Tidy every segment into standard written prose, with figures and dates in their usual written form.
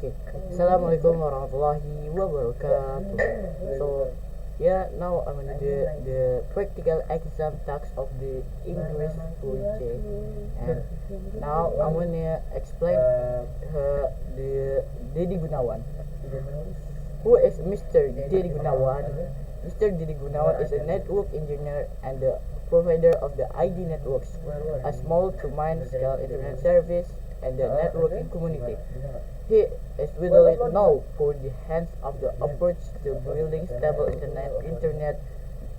Okay. Assalamualaikum warahmatullahi wabarakatuh. So, yeah, now I'm gonna do the practical exam tax of the English project, and now I'm gonna explain the Dedi Gunawan. Who is Mr. Dedi Gunawan? Mr. Dedi Gunawan is a network engineer and the provider of the ID Networks, a small to scale internet service and the networking community. He is widely known for the hands-on approach to building stable internet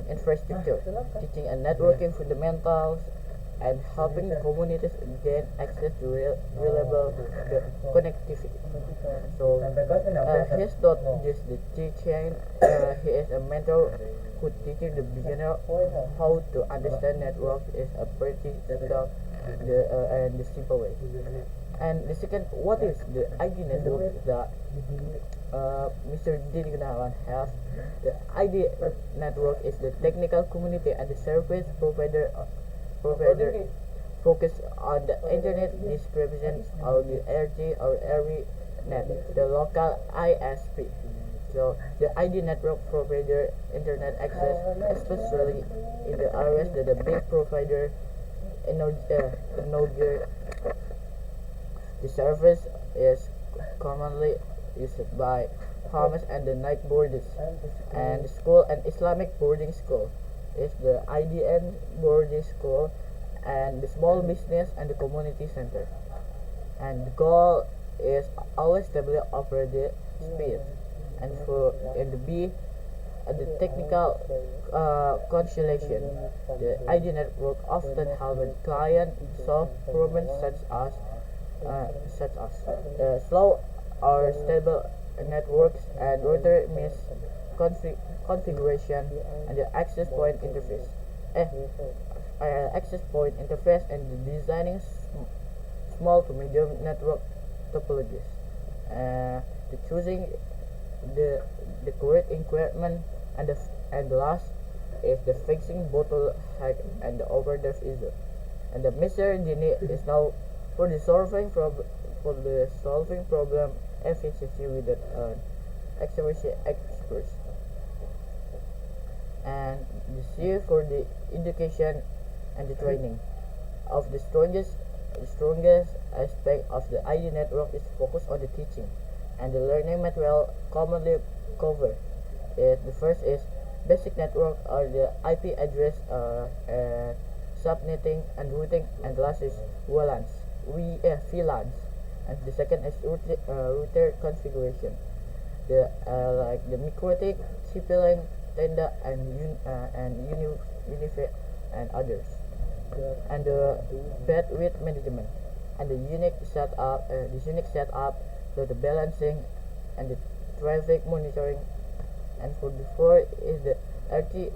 infrastructure, teaching and networking fundamentals, and helping the communities gain access to reliable connectivity. So he's not just the teacher, he is a mentor who teaches the beginner how to understand network is a pretty and the simple way. And the second, what is the ID network that Mr. Didi Gunawan has? The ID network is the technical community and the service provider focus on the internet. This represents our the RG or ARINet, the local ISP. So the ID network provider internet access, especially in the areas that the big provider inaugurate. The service is commonly used by farmers and the night boarders, and the school and Islamic boarding school is the IDN boarding school, and the small business and the community center. And the goal is always stably over the speed. And for in the B, the technical constellation, the ID network often help the client solve problems such as slow or stable networks and router configuration and the access point interface. Access point interface and the designing small to medium network topologies. The choosing the correct equipment, and the last is the fixing bottleneck and the overdrive issue. And the Mr. Dini is now for the solving problem efficiency with an accuracy experts. And the C for the education and the training of the strongest aspect of the ID network is focused on the teaching and the learning material commonly covered. The first is basic network or the IP address subnetting and routing, and the last is VLANs, and the second is router configuration. The like the MikroTik, CP-Link, Tenda, and Unify and others. And the bandwidth management and the unique setup, so the balancing and the traffic monitoring. And for the four is the RT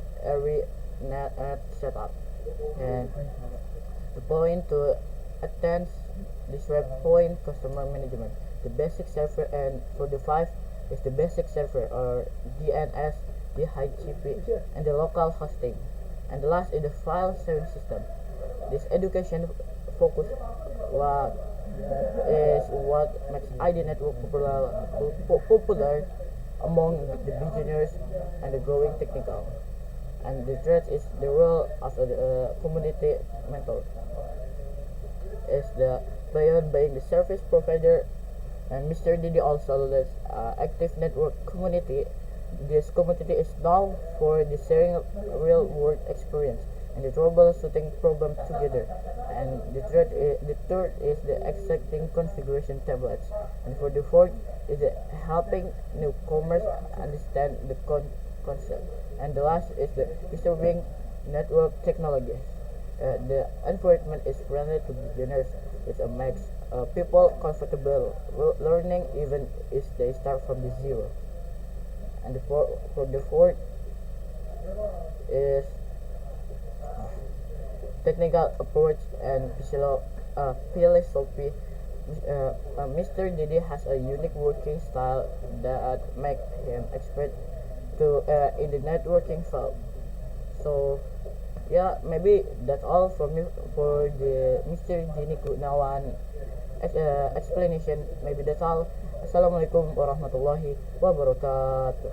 net setup, and the point to attend this point customer management, the basic server. And for the five is the basic server or DNS, the DHCP, and the local hosting. And the last is the file sharing system. This education focus what makes ID network popular among the beginners and the growing technical. And the third is the role of the community mentor is the beyond being the service provider. And Mr. Didi also leads active network community. This community is known for the sharing real world experience and the troubleshooting problem together. And the third is the accepting configuration tablets. And for the fourth is the helping newcomers understand the concept. And the last is the preserving network technologies. The environment is friendly to beginners. It makes people comfortable learning even if they start from the zero. And for the fourth is technical approach and philosophy. Mr. Didi has a unique working style that makes him expert in the networking field. So yeah, maybe that's all from me for the Mr. Dini Gunawan explanation. Maybe that's all. Assalamualaikum warahmatullahi wabarakatuh.